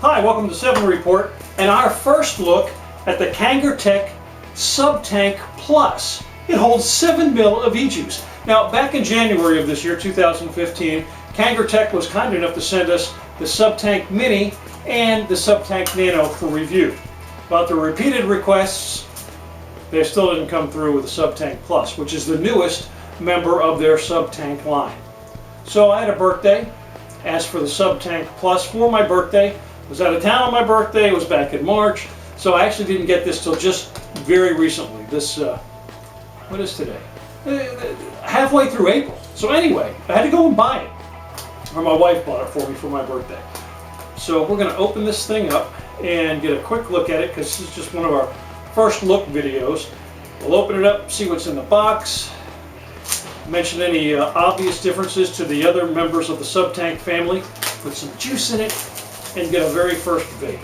Hi, welcome to 7 Report and our first look at the Kangertech Subtank Plus. It holds 7 mil of e-juice. Now, back in January of this year, 2015, Kangertech was kind enough to send us the Subtank Mini and the Subtank Nano for review. But the repeated requests, they still didn't come through with the Subtank Plus, which is the newest member of their Subtank line. So I had a birthday, asked for the Subtank Plus for my birthday. Was out of town on my birthday, it was back in March, so I actually didn't get this till just very recently. This, what is today? Halfway through April. So anyway, I had to go and buy it. Or my wife bought it for me for my birthday. So we're going to open this thing up and get a quick look at it, because this is just one of our first look videos. We'll open it up, see what's in the box, mention any obvious differences to the other members of the Subtank family, put some juice in it, and get a very first vape.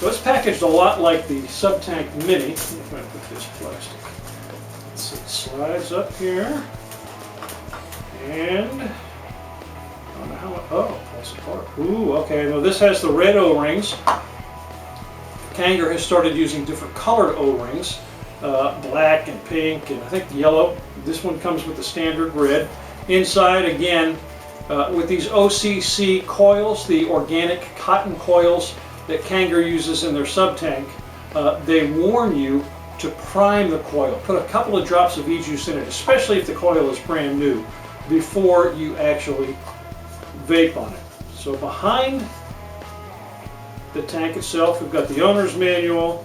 So it's packaged a lot like the Subtank Mini. I'm going to put this plastic. Let's see, it slides up here, and I don't know how it, oh, falls apart. Ooh, okay, now this has the red O-rings. Kanger has started using different colored O-rings, black and pink, and I think yellow. This one comes with the standard red. Inside, again, with these OCC coils, the organic cotton coils that Kanger uses in their Subtank, they warn you to prime the coil. Put a couple of drops of e-juice in it, especially if the coil is brand new, before you actually vape on it. So behind the tank itself, we've got the owner's manual.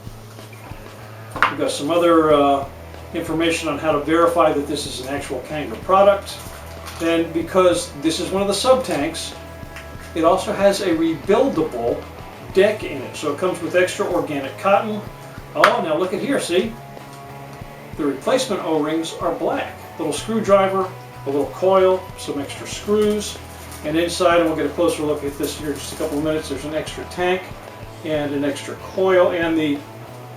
We've got some other information on how to verify that this is an actual Kanger product. And because this is one of the Subtanks, it also has a rebuildable deck in it. So it comes with extra organic cotton. Oh, now look at here, see? The replacement O-rings are black. Little screwdriver, a little coil, some extra screws. And inside, and we'll get a closer look at this here in just a couple of minutes, there's an extra tank and an extra coil and the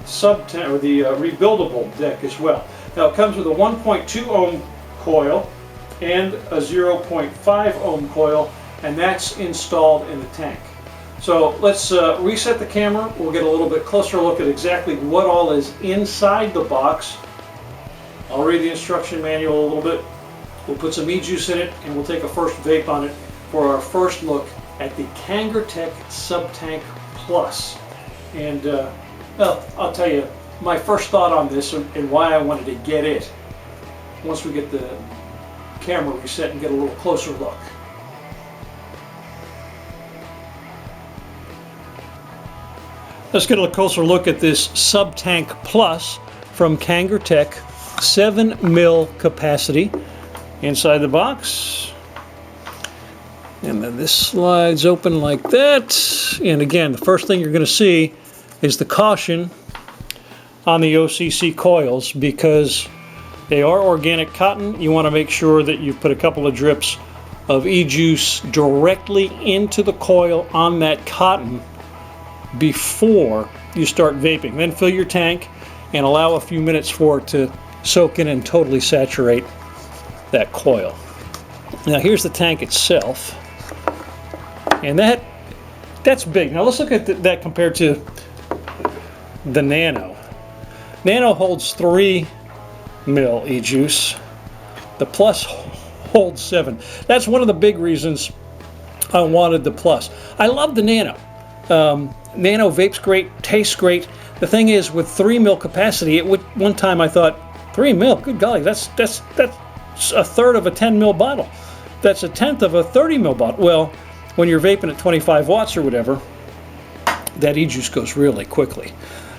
Subtank, or the rebuildable deck as well. Now it comes with a 1.2 ohm coil and a 0.5 ohm coil, and that's installed in the tank. So let's reset the camera. We'll get a little bit closer look at exactly what all is inside the box. I'll read the instruction manual a little bit. We'll put some e-juice in it, and we'll take a first vape on it for our first look at the Kangertech Subtank Plus. And well, I'll tell you my first thought on this and why I wanted to get it once we get the camera reset and get a little closer look. Let's get a closer look at this Subtank Plus from Kangertech, 7 mil capacity inside the box. And then this slides open like that. And again, the first thing you're going to see is the caution on the OCC coils, because they are organic cotton. You want to make sure that you put a couple of drips of e-juice directly into the coil on that cotton before you start vaping. Then fill your tank and allow a few minutes for it to soak in and totally saturate that coil. Now here's the tank itself, and that's big. Now let's look at that compared to the Nano. Nano holds 3 mil e-juice. The Plus holds 7. That's one of the big reasons I wanted the Plus. I love the Nano. Nano vapes great, tastes great. The thing is, with 3 mil capacity, one time I thought, 3 mil, good golly, that's a third of a 10 mil bottle. That's a tenth of a 30 mil bottle. Well, when you're vaping at 25 watts or whatever, that e-juice goes really quickly.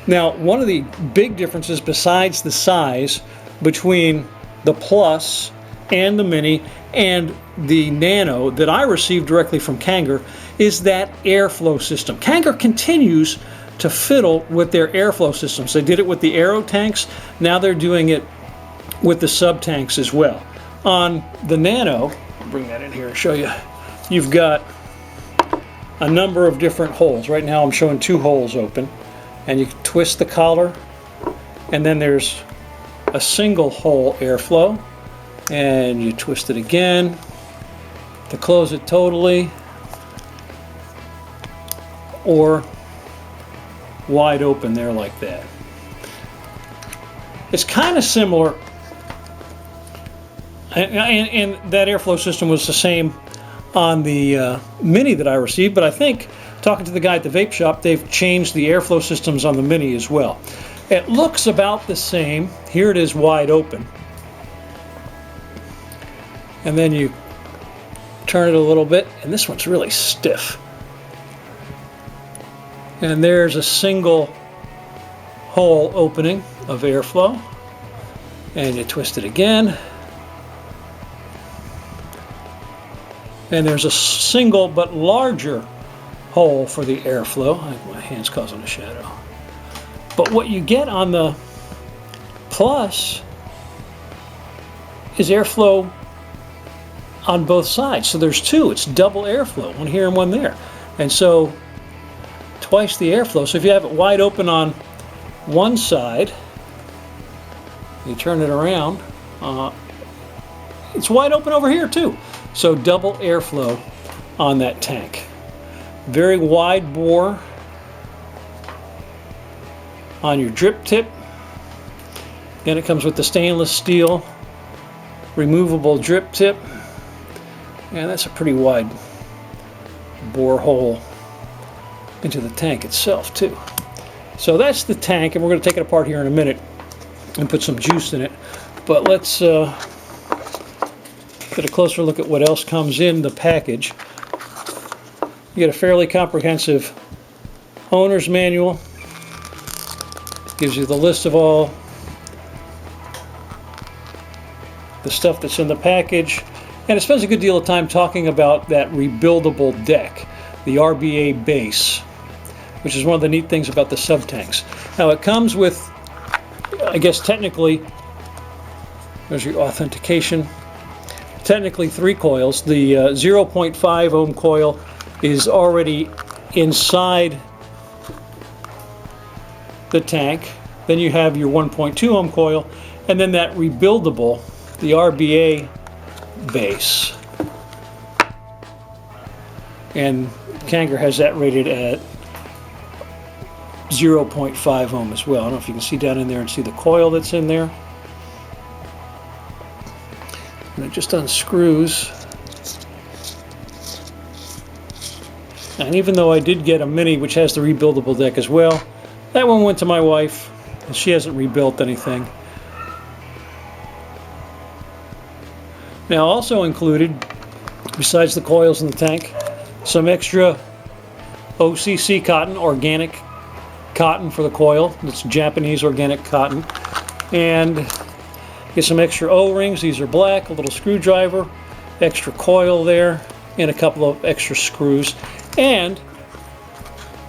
Now, one of the big differences besides the size between the Plus and the Mini and the Nano that I received directly from Kanger is that airflow system. Kanger continues to fiddle with their airflow systems. They did it with the Aero tanks. Now they're doing it with the Subtanks as well. On the Nano, I'll bring that in here and show you, you've got a number of different holes. Right now I'm showing 2 holes open, and you can twist the collar, and then there's a single hole airflow, and you twist it again to close it totally. or wide open there like that. It's kind of similar, and that airflow system was the same on the Mini that I received, but I think, talking to the guy at the vape shop, they've changed the airflow systems on the Mini as well. It looks about the same. Here it is wide open. And then you turn it a little bit, and this one's really stiff. And there's a single hole opening of airflow. And you twist it again. And there's a single but larger hole for the airflow. My hand's causing a shadow. But what you get on the Plus is airflow on both sides. So there's two. It's double airflow, one here and one there. And so twice the airflow. So if you have it wide open on one side, you turn it around, it's wide open over here too. So double airflow on that tank. Very wide bore on your drip tip. Then it comes with the stainless steel removable drip tip. And that's a pretty wide bore hole into the tank itself too. So that's the tank, and we're going to take it apart here in a minute and put some juice in it. But let's get a closer look at what else comes in the package. You get a fairly comprehensive owner's manual. Gives you the list of all the stuff that's in the package. And it spends a good deal of time talking about that rebuildable deck, the RBA base, which is one of the neat things about the Subtanks. Now it comes with, I guess technically, there's your authentication, technically 3 coils. The 0.5 ohm coil is already inside the tank. Then you have your 1.2 ohm coil, and then that rebuildable, the RBA base. And Kanger has that rated at 0.5 ohm as well. I don't know if you can see down in there and see the coil that's in there. And it just unscrews. And even though I did get a Mini which has the rebuildable deck as well, that one went to my wife, and she hasn't rebuilt anything. Now also included, besides the coils in the tank, some extra OCC cotton, organic cotton for the coil. It's Japanese organic cotton. And get some extra O-rings. These are black, a little screwdriver, extra coil there, and a couple of extra screws. And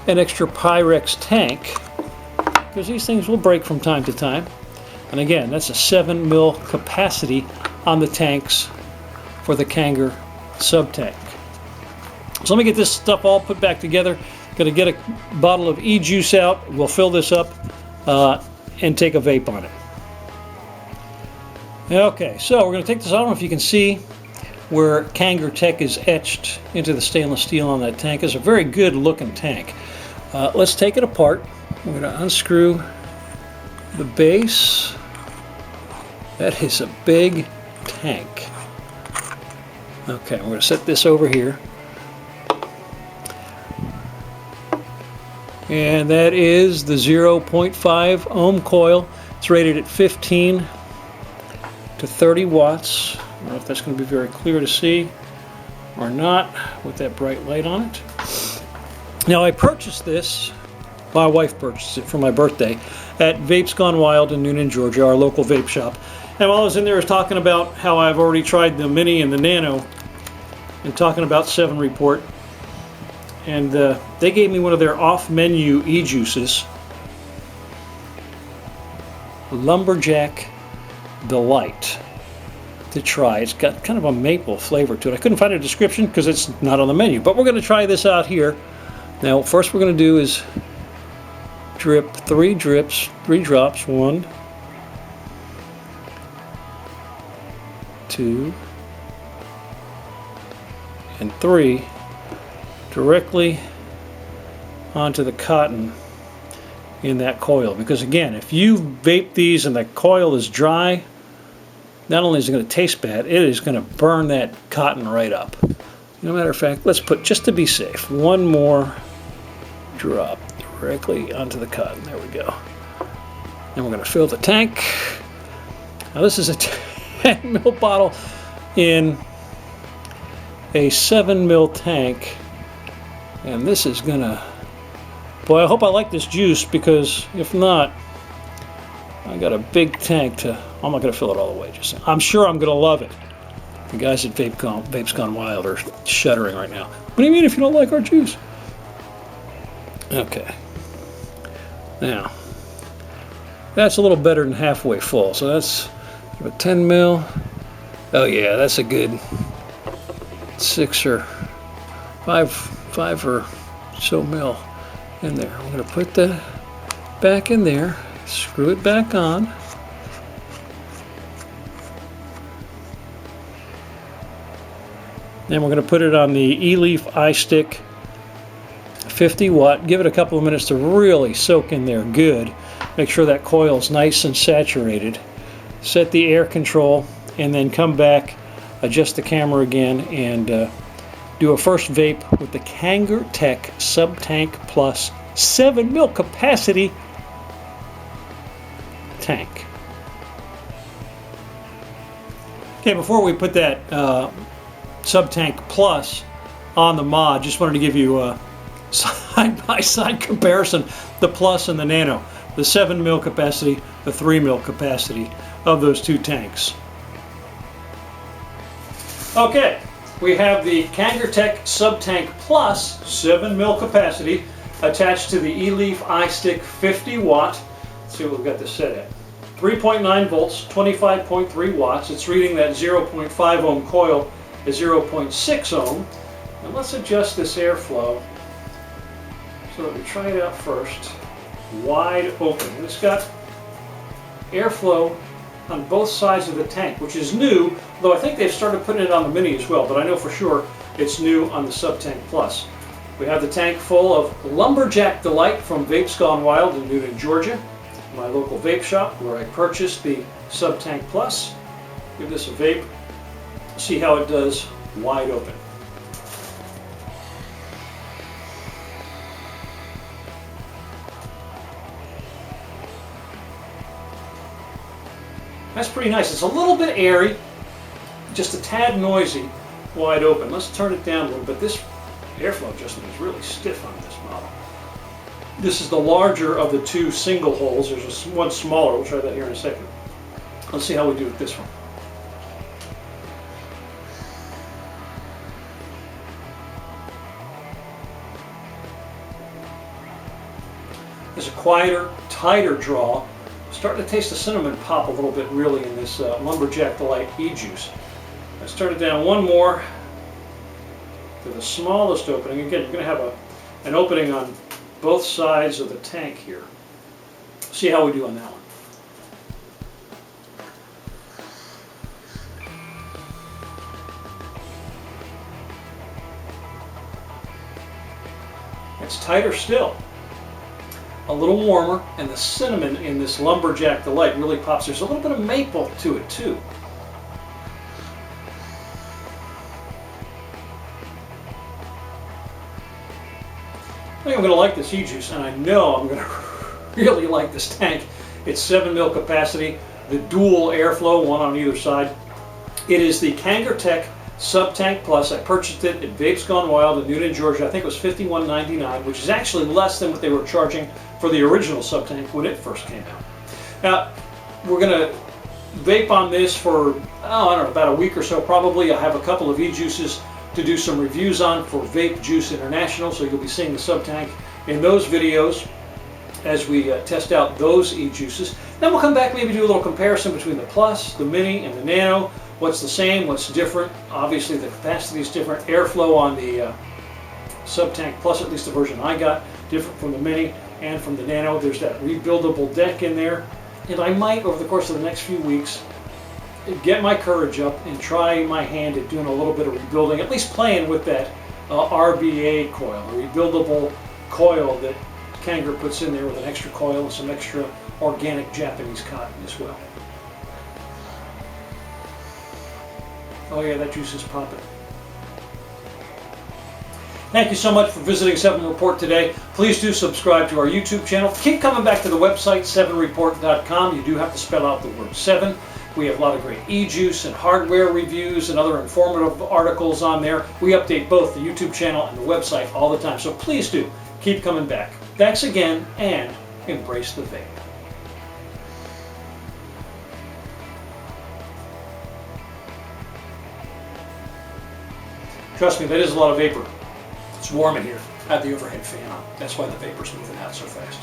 an extra Pyrex tank, because these things will break from time to time. And again, that's a 7 mil capacity on the tanks for the Kanger Subtank. So let me get this stuff all put back together. Going to get a bottle of e-juice out. We'll fill this up and take a vape on it. Okay, so we're going to take this. I don't know if you can see where Kangertech is etched into the stainless steel on that tank. It's a very good looking tank. Let's take it apart. We're going to unscrew the base. That is a big tank. Okay, we're going to set this over here. And that is the 0.5 ohm coil. It's rated at 15 to 30 watts. I don't know if that's going to be very clear to see or not with that bright light on it. Now I purchased this, my wife purchased it for my birthday at Vapes Gone Wild in Noonan, Georgia, our local vape shop. And while I was in there, I was talking about how I've already tried the Mini and the Nano and talking about 7 Report. And they gave me one of their off-menu e-juices, Lumberjack Delight, to try. It's got kind of a maple flavor to it. I couldn't find a description because it's not on the menu, but we're going to try this out here. Now, first we're going to do is drip 3 drops, 1, 2, and 3, directly onto the cotton in that coil. Because again, if you vape these and the coil is dry, not only is it going to taste bad, it is going to burn that cotton right up. No matter of fact, let's put, just to be safe, one more drop directly onto the cotton. There we go. And we're going to fill the tank. Now this is a 10 ml bottle in a 7 ml tank. And this is going to, boy, I hope I like this juice, because if not, I got a big tank to, I'm not going to fill it all the way. Just, I'm sure I'm going to love it. The guys at Vapes Gone Wild are shuddering right now. What do you mean if you don't like our juice? Okay. Now, that's a little better than halfway full. So that's a 10 mil. Oh yeah, that's a good 6 or 5 or so mil in there. I'm going to put that back in there, screw it back on. Then we're going to put it on the E-Leaf iStick 50 watt. Give it a couple of minutes to really soak in there good. Make sure that coil is nice and saturated. Set the air control, and then come back, adjust the camera again, and do a first vape with the Kangertech Subtank Plus 7 mil capacity tank. Okay, before we put that Subtank Plus on the mod, just wanted to give you a side-by-side comparison, the Plus and the Nano, the 7 mil capacity, the 3 mil capacity of those two tanks. Okay, we have the Kangertech Subtank Plus 7 mil capacity attached to the E-Leaf iStick 50 watt. Let's see what we've got this set at. 3.9 volts, 25.3 watts. It's reading that 0.5 ohm coil at 0.6 ohm. And let's adjust this airflow so that we try it out first. Wide open. And it's got airflow on both sides of the tank, which is new, though I think they've started putting it on the Mini as well, but I know for sure it's new on the Subtank Plus. We have the tank full of Lumberjack Delight from Vapes Gone Wild in Newton, Georgia, my local vape shop where I purchased the Subtank Plus. Give this a vape, see how it does wide open. That's pretty nice. It's a little bit airy, just a tad noisy, wide open. Let's turn it down a little bit. This airflow adjustment is really stiff on this model. This is the larger of the two single holes. There's one smaller. We'll try that here in a second. Let's see how we do with this one. There's a quieter, tighter draw. Starting to taste the cinnamon pop a little bit really in this Lumberjack Delight e-juice. Let's turn it down one more to the smallest opening. Again, you're going to have an opening on both sides of the tank here. See how we do on that one. It's tighter still. A little warmer, and the cinnamon in this Lumberjack Delight really pops. There's a little bit of maple to it too. I think I'm going to like this e-juice, and I know I'm going to really like this tank. It's 7 mil capacity, the dual airflow, one on either side. It is the Kangertech Subtank Plus. I purchased it at Vapes Gone Wild in Newton, Georgia. I think it was $51.99, which is actually less than what they were charging for the original Subtank when it first came out. Now, we're going to vape on this for, I don't know, about a week or so probably. I have a couple of e-juices to do some reviews on for Vape Juice International, so you'll be seeing the Subtank in those videos as we test out those e-juices. Then we'll come back, maybe do a little comparison between the Plus, the Mini, and the Nano. What's the same, what's different? Obviously the capacity is different. Airflow on the Subtank Plus, at least the version I got, different from the Mini and from the Nano. There's that rebuildable deck in there. And I might, over the course of the next few weeks, get my courage up and try my hand at doing a little bit of rebuilding, at least playing with that RBA coil, a rebuildable coil that Kanger puts in there with an extra coil and some extra organic Japanese cotton as well. Oh yeah, that juice is popping. Thank you so much for visiting 7 Report today. Please do subscribe to our YouTube channel. Keep coming back to the website, 7report.com. You do have to spell out the word 7. We have a lot of great e-juice and hardware reviews and other informative articles on there. We update both the YouTube channel and the website all the time. So please do keep coming back. Thanks again, and embrace the vape. Trust me, that is a lot of vapor. It's warm in here. I have the overhead fan on. That's why the vapor's moving out so fast.